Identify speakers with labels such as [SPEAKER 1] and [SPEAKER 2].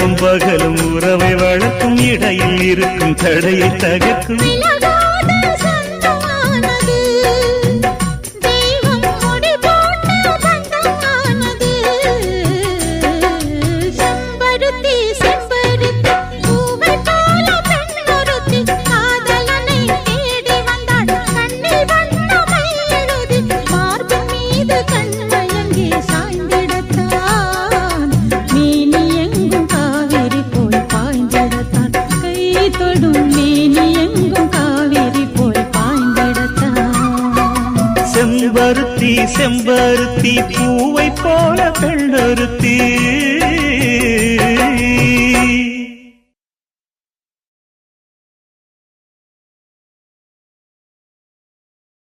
[SPEAKER 1] இரவும் பகலும் உறவை வளர்க்கும் இடையில் இருக்கும் தடையை தகர்க்கும் செம்பருத்தி பூவை போல பெண்ணொருத்தி